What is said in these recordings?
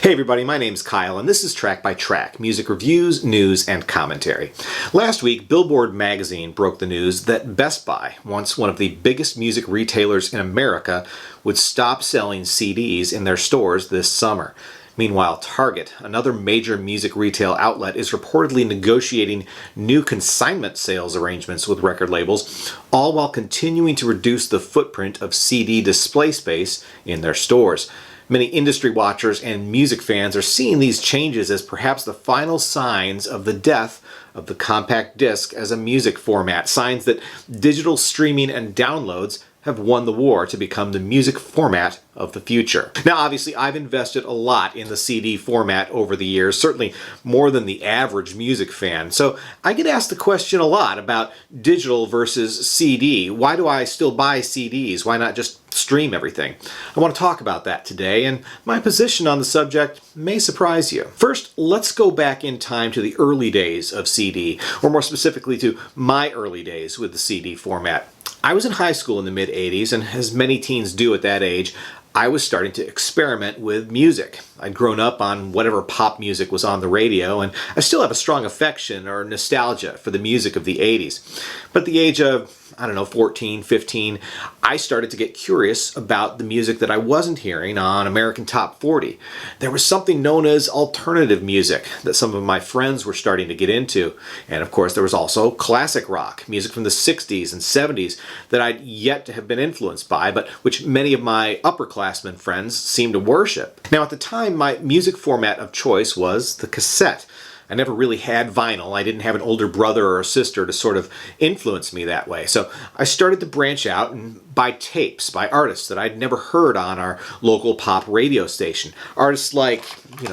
Hey everybody, my name's Kyle and this is Track by Track, music reviews, news, and commentary. Last week, Billboard magazine broke the news that Best Buy, once one of the biggest music retailers in America, would stop selling CDs in their stores this summer. Meanwhile, Target, another major music retail outlet, is reportedly negotiating new consignment sales arrangements with record labels, all while continuing to reduce the footprint of CD display space in their stores. Many industry watchers and music fans are seeing these changes as perhaps the final signs of the death of the compact disc as a music format, signs that digital streaming and downloads have won the war to become the music format of the future. Now, obviously, I've invested a lot in the CD format over the years, certainly more than the average music fan. So I get asked the question a lot about digital versus CD. Why do I still buy CDs? Why not just stream everything? I want to talk about that today, and my position on the subject may surprise you. First, let's go back in time to the early days of CD, or more specifically to my early days with the CD format. I was in high school in the mid-'80s, and as many teens do at that age, I was starting to experiment with music. I'd grown up on whatever pop music was on the radio, and I still have a strong affection or nostalgia for the music of the 80s. But at the age of, 14, 15, I started to get curious about the music that I wasn't hearing on American Top 40. There was something known as alternative music that some of my friends were starting to get into. And of course, there was also classic rock, music from the 60s and 70s that I'd yet to have been influenced by, but which many of my upperclassmen friends seemed to worship. Now, at the time, my music format of choice was the cassette. I never really had vinyl. I didn't have an older brother or a sister to sort of influence me that way. So I started to branch out and buy tapes by artists that I'd never heard on our local pop radio station. Artists like,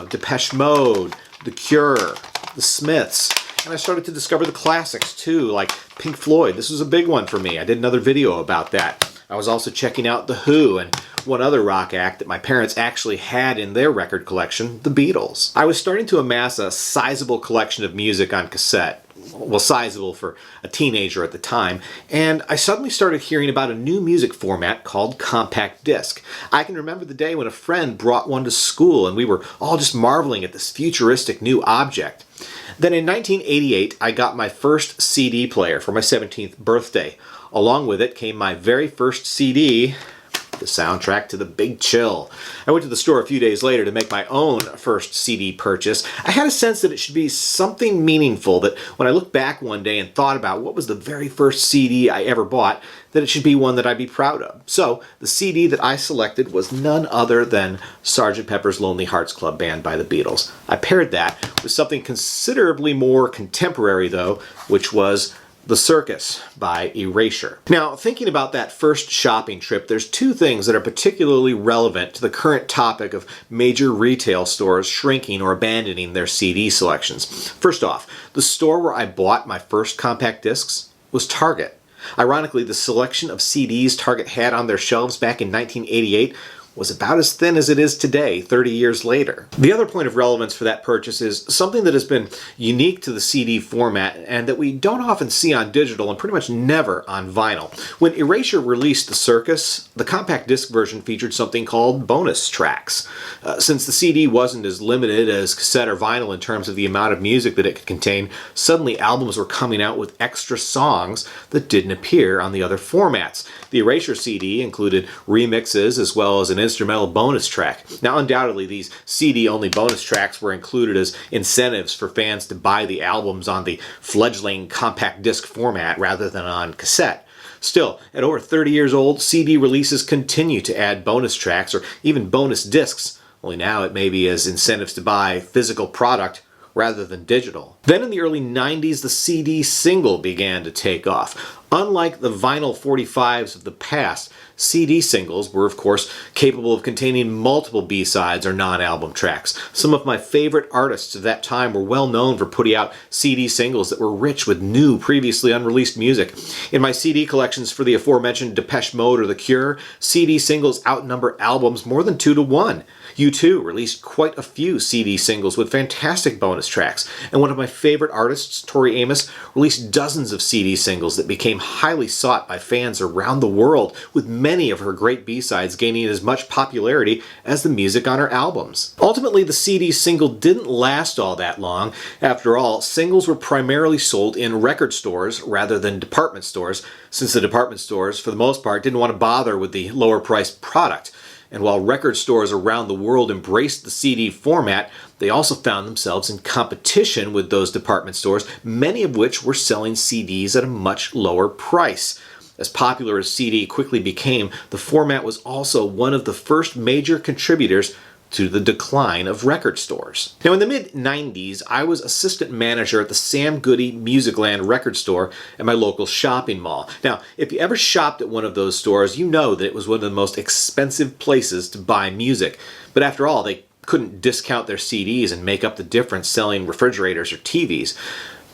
Depeche Mode, The Cure, The Smiths. And I started to discover the classics too, like Pink Floyd. This was a big one for me. I did another video about that. I was also checking out The Who and one other rock act that my parents actually had in their record collection, the Beatles. I was starting to amass a sizable collection of music on cassette. Well, sizable for a teenager at the time, and I suddenly started hearing about a new music format called compact disc. I can remember the day when a friend brought one to school and we were all just marveling at this futuristic new object. Then in 1988, I got my first CD player for my 17th birthday. Along with it came my very first CD, the soundtrack to The Big Chill. I went to the store a few days later to make my own first CD purchase. I had a sense that it should be something meaningful, that when I looked back one day and thought about what was the very first CD I ever bought, that it should be one that I'd be proud of. So the CD that I selected was none other than Sgt. Pepper's Lonely Hearts Club Band by the Beatles. I paired that with something considerably more contemporary, though, which was The Circus by Erasure. Now, thinking about that first shopping trip, there's two things that are particularly relevant to the current topic of major retail stores shrinking or abandoning their CD selections. First off, the store where I bought my first compact discs was Target. Ironically, the selection of CDs Target had on their shelves back in 1988 was about as thin as it is today, 30 years later. The other point of relevance for that purchase is something that has been unique to the CD format and that we don't often see on digital and pretty much never on vinyl. When Erasure released The Circus, the compact disc version featured something called bonus tracks. Since the CD wasn't as limited as cassette or vinyl in terms of the amount of music that it could contain, suddenly albums were coming out with extra songs that didn't appear on the other formats. The Erasure CD included remixes as well as an instrumental bonus track. Now, undoubtedly, these CD-only bonus tracks were included as incentives for fans to buy the albums on the fledgling compact disc format rather than on cassette. Still, at over 30 years old, CD releases continue to add bonus tracks or even bonus discs, only now it may be as incentives to buy physical product rather than digital. Then in the early 90s, the CD single began to take off. Unlike the vinyl 45s of the past, CD singles were, of course, capable of containing multiple B-sides or non-album tracks. Some of my favorite artists of that time were well known for putting out CD singles that were rich with new, previously unreleased music. In my CD collections for the aforementioned Depeche Mode or The Cure, CD singles outnumber albums more than 2 to 1. U2 released quite a few CD singles with fantastic bonus tracks, and one of my favorite artists, Tori Amos, released dozens of CD singles that became highly sought by fans around the world, with many of her great B-sides gaining as much popularity as the music on her albums. Ultimately, the CD single didn't last all that long. After all, singles were primarily sold in record stores rather than department stores, since the department stores, for the most part, didn't want to bother with the lower priced product. And while record stores around the world embraced the CD format, they also found themselves in competition with those department stores, many of which were selling CDs at a much lower price. As popular as CD quickly became, the format was also one of the first major contributors to the decline of record stores. Now, in the mid-90s, I was assistant manager at the Sam Goody Musicland record store at my local shopping mall. Now, if you ever shopped at one of those stores, you know that it was one of the most expensive places to buy music. But after all, they couldn't discount their CDs and make up the difference selling refrigerators or TVs.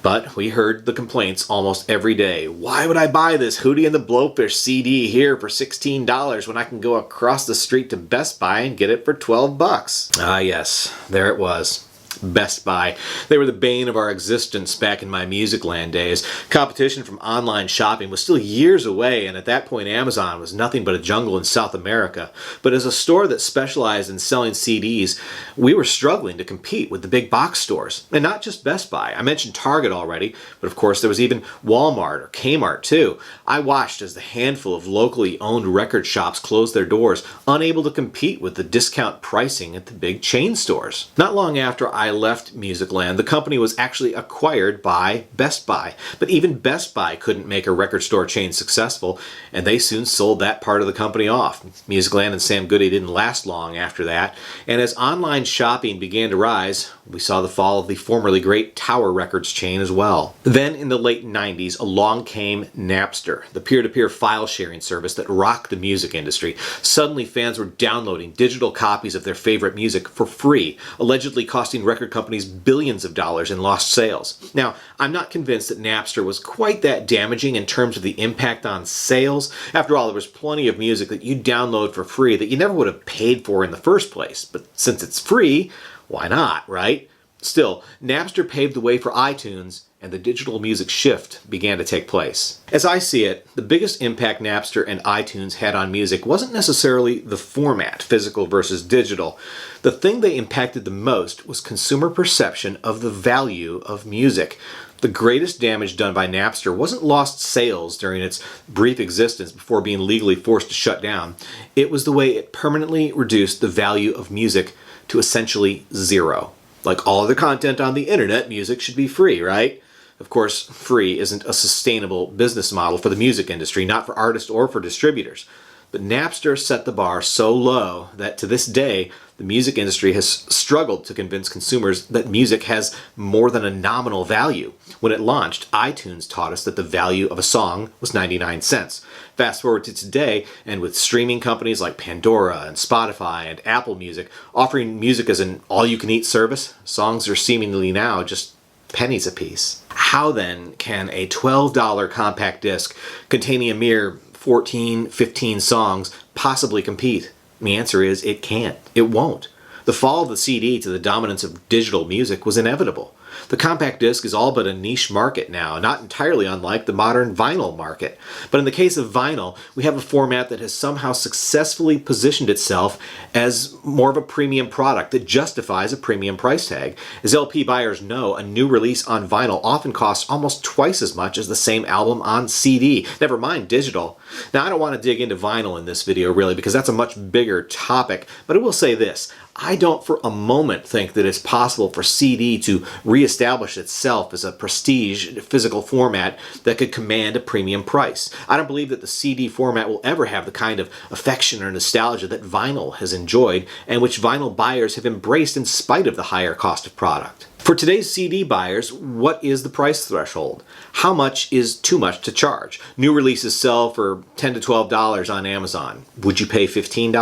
But we heard the complaints almost every day. Why would I buy this Hootie and the Blowfish CD here for $16 when I can go across the street to Best Buy and get it for $12? Ah yes, there it was. Best Buy. They were the bane of our existence back in my Musicland days. Competition from online shopping was still years away, and at that point Amazon was nothing but a jungle in South America. But as a store that specialized in selling CDs, we were struggling to compete with the big box stores. And not just Best Buy. I mentioned Target already, but of course there was even Walmart or Kmart too. I watched as the handful of locally owned record shops closed their doors, unable to compete with the discount pricing at the big chain stores. Not long after I left Musicland, the company was actually acquired by Best Buy. But even Best Buy couldn't make a record store chain successful, and they soon sold that part of the company off. Musicland and Sam Goody didn't last long after that, and as online shopping began to rise, we saw the fall of the formerly great Tower Records chain as well. Then in the late 90s, along came Napster, the peer-to-peer file sharing service that rocked the music industry. Suddenly fans were downloading digital copies of their favorite music for free, allegedly costing record companies billions of dollars in lost sales. Now, I'm not convinced that Napster was quite that damaging in terms of the impact on sales. After all, there was plenty of music that you download for free that you never would have paid for in the first place. But since it's free, why not, right? Still, Napster paved the way for iTunes, and the digital music shift began to take place. As I see it, the biggest impact Napster and iTunes had on music wasn't necessarily the format, physical versus digital. The thing they impacted the most was consumer perception of the value of music. The greatest damage done by Napster wasn't lost sales during its brief existence before being legally forced to shut down. It was the way it permanently reduced the value of music to essentially zero. Like all other content on the internet, music should be free, right? Of course, free isn't a sustainable business model for the music industry, not for artists or for distributors. But Napster set the bar so low that to this day, the music industry has struggled to convince consumers that music has more than a nominal value. When it launched, iTunes taught us that the value of a song was 99 cents. Fast forward to today, and with streaming companies like Pandora and Spotify and Apple Music offering music as an all-you-can-eat service, songs are seemingly now just pennies apiece. How then can a $12 compact disc containing a mere 14, 15 songs possibly compete? The answer is it can't. It won't. The fall of the CD to the dominance of digital music was inevitable. The compact disc is all but a niche market now, not entirely unlike the modern vinyl market. But in the case of vinyl, we have a format that has somehow successfully positioned itself as more of a premium product that justifies a premium price tag. As LP buyers know, a new release on vinyl often costs almost twice as much as the same album on CD, never mind digital. Now, I don't want to dig into vinyl in this video really because that's a much bigger topic, but I will say this. I don't for a moment think that it's possible for CD to reestablish itself as a prestige physical format that could command a premium price. I don't believe that the CD format will ever have the kind of affection or nostalgia that vinyl has enjoyed and which vinyl buyers have embraced in spite of the higher cost of product. For today's CD buyers, what is the price threshold? How much is too much to charge? New releases sell for $10 to $12 on Amazon. Would you pay $15?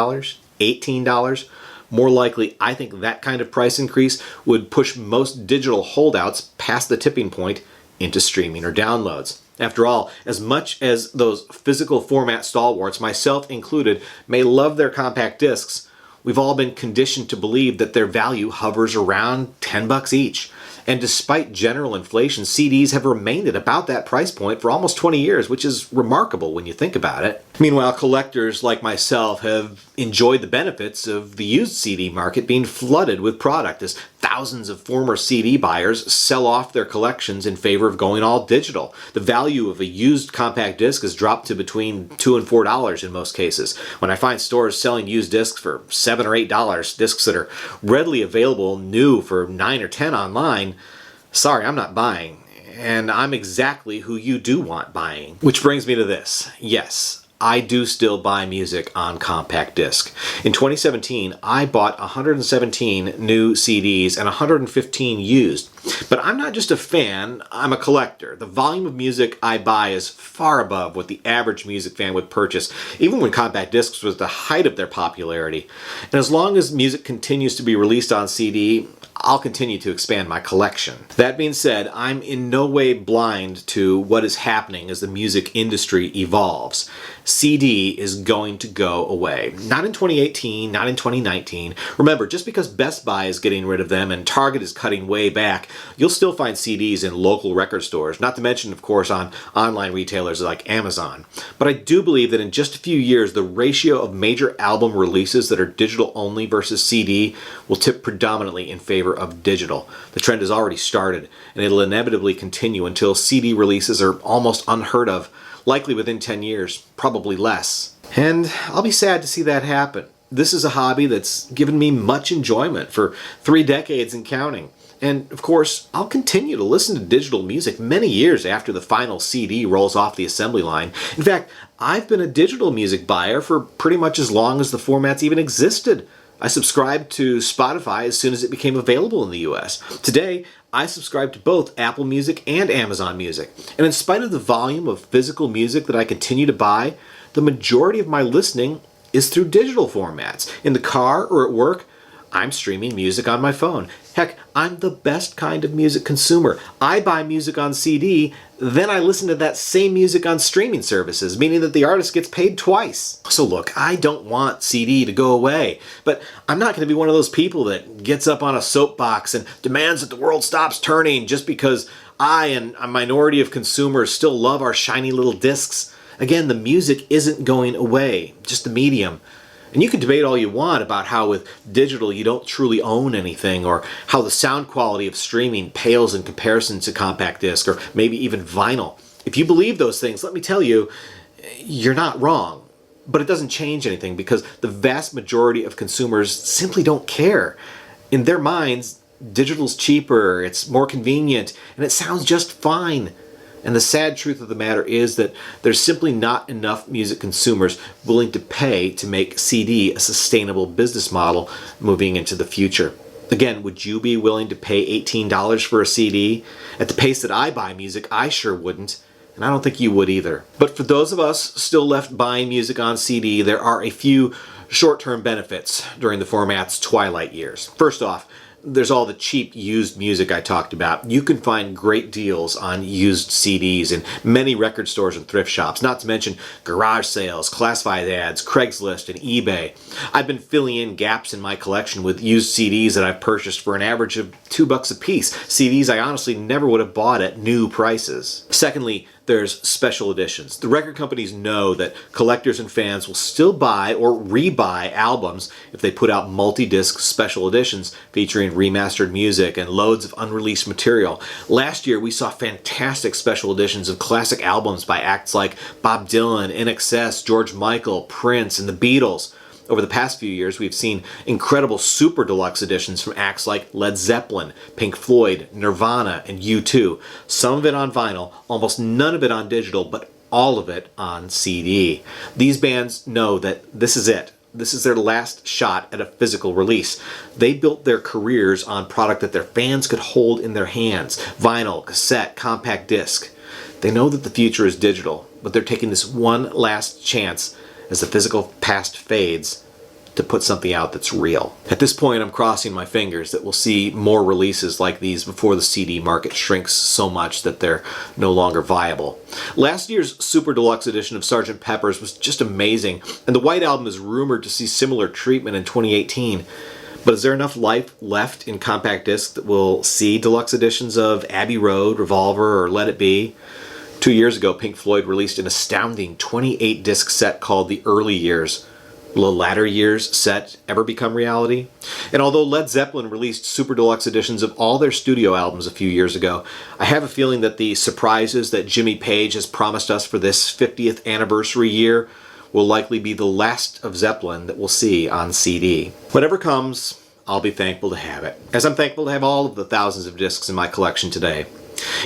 $18? More likely, I think that kind of price increase would push most digital holdouts past the tipping point into streaming or downloads. After all, as much as those physical format stalwarts, myself included, may love their compact discs, We've all been conditioned to believe that their value hovers around $10 each. And despite general inflation, CDs have remained at about that price point for almost 20 years, which is remarkable when you think about it. Meanwhile, collectors like myself have enjoyed the benefits of the used CD market being flooded with product as thousands of former CD buyers sell off their collections in favor of going all digital. The value of a used compact disc has dropped to between $2 and $4 in most cases. When I find stores selling used discs for $7 or $8, discs that are readily available new for $9 or $10 online, sorry, I'm not buying. And I'm exactly who you do want buying. Which brings me to this. Yes, I do still buy music on compact disc. In 2017, I bought 117 new CDs and 115 used. But I'm not just a fan, I'm a collector. The volume of music I buy is far above what the average music fan would purchase, even when compact discs was the height of their popularity. And as long as music continues to be released on CD, I'll continue to expand my collection. That being said, I'm in no way blind to what is happening as the music industry evolves. CD is going to go away. Not in 2018, not in 2019. Remember, just because Best Buy is getting rid of them and Target is cutting way back, you'll still find CDs in local record stores, not to mention, of course, on online retailers like Amazon. But I do believe that in just a few years, the ratio of major album releases that are digital only versus CD will tip predominantly in favor of digital. The trend has already started, and it'll inevitably continue until CD releases are almost unheard of, likely within 10 years, probably less. And I'll be sad to see that happen. This is a hobby that's given me much enjoyment for 3 decades and counting. And of course, I'll continue to listen to digital music many years after the final CD rolls off the assembly line. In fact, I've been a digital music buyer for pretty much as long as the formats even existed. I subscribed to Spotify as soon as it became available in the US. Today, I subscribe to both Apple Music and Amazon Music. And in spite of the volume of physical music that I continue to buy, the majority of my listening is through digital formats. In the car or at work, I'm streaming music on my phone. Heck, I'm the best kind of music consumer. I buy music on CD, then I listen to that same music on streaming services, meaning that the artist gets paid twice. So look, I don't want CD to go away, but I'm not going to be one of those people that gets up on a soapbox and demands that the world stops turning just because I and a minority of consumers still love our shiny little discs. Again, the music isn't going away, just the medium. And you can debate all you want about how with digital you don't truly own anything, or how the sound quality of streaming pales in comparison to compact disc, or maybe even vinyl. If you believe those things, let me tell you, you're not wrong. But it doesn't change anything because the vast majority of consumers simply don't care. In their minds, digital's cheaper, it's more convenient, and it sounds just fine. And the sad truth of the matter is that there's simply not enough music consumers willing to pay to make CD a sustainable business model moving into the future. Again, would you be willing to pay $18 for a CD? At the pace that I buy music, I sure wouldn't. And I don't think you would either. But for those of us still left buying music on CD, there are a few short-term benefits during the format's twilight years. First off, there's all the cheap used music I talked about. You can find great deals on used CDs in many record stores and thrift shops, not to mention garage sales, classified ads, Craigslist, and eBay. I've been filling in gaps in my collection with used CDs that I've purchased for an average of $2 a piece, CDs I honestly never would have bought at new prices. Secondly, there's special editions. The record companies know that collectors and fans will still buy or rebuy albums if they put out multi-disc special editions featuring remastered music and loads of unreleased material. Last year, we saw fantastic special editions of classic albums by acts like Bob Dylan, INXS, George Michael, Prince, and the Beatles. Over the past few years, we've seen incredible super deluxe editions from acts like Led Zeppelin, Pink Floyd, Nirvana, and U2. Some of it on vinyl, almost none of it on digital, but all of it on CD. These bands know that this is it. This is their last shot at a physical release. They built their careers on product that their fans could hold in their hands. Vinyl, cassette, compact disc. They know that the future is digital, but they're taking this one last chance as the physical past fades to put something out that's real. At this point, I'm crossing my fingers that we'll see more releases like these before the CD market shrinks so much that they're no longer viable. Last year's Super Deluxe edition of Sgt. Pepper's was just amazing, and the White Album is rumored to see similar treatment in 2018. But is there enough life left in compact disc that we'll see deluxe editions of Abbey Road, Revolver, or Let It Be? 2 years ago, Pink Floyd released an astounding 28-disc set called The Early Years. Will the Latter Years set ever become reality? And although Led Zeppelin released super deluxe editions of all their studio albums a few years ago, I have a feeling that the surprises that Jimmy Page has promised us for this 50th anniversary year will likely be the last of Zeppelin that we'll see on CD. Whatever comes, I'll be thankful to have it, as I'm thankful to have all of the thousands of discs in my collection today.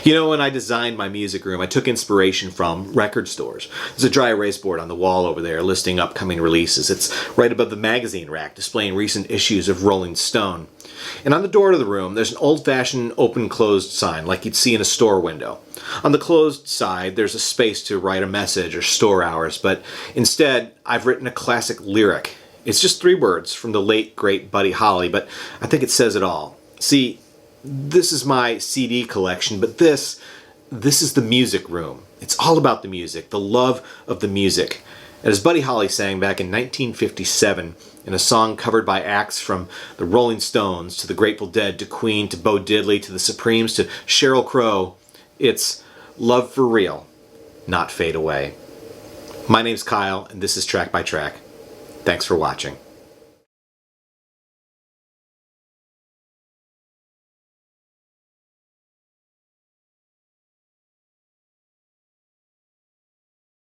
You know, when I designed my music room, I took inspiration from record stores. There's a dry erase board on the wall over there listing upcoming releases. It's right above the magazine rack displaying recent issues of Rolling Stone. And on the door to the room, there's an old-fashioned open-closed sign like you'd see in a store window. On the closed side, there's a space to write a message or store hours, but instead, I've written a classic lyric. It's just 3 words from the late, great Buddy Holly, but I think it says it all. See, this is my CD collection, but this is the music room. It's all about the music, the love of the music. And as Buddy Holly sang back in 1957 in a song covered by acts from the Rolling Stones to the Grateful Dead to Queen to Bo Diddley to the Supremes to Sheryl Crow, it's love for real, not fade away. My name's Kyle, and this is Track by Track. Thanks for watching.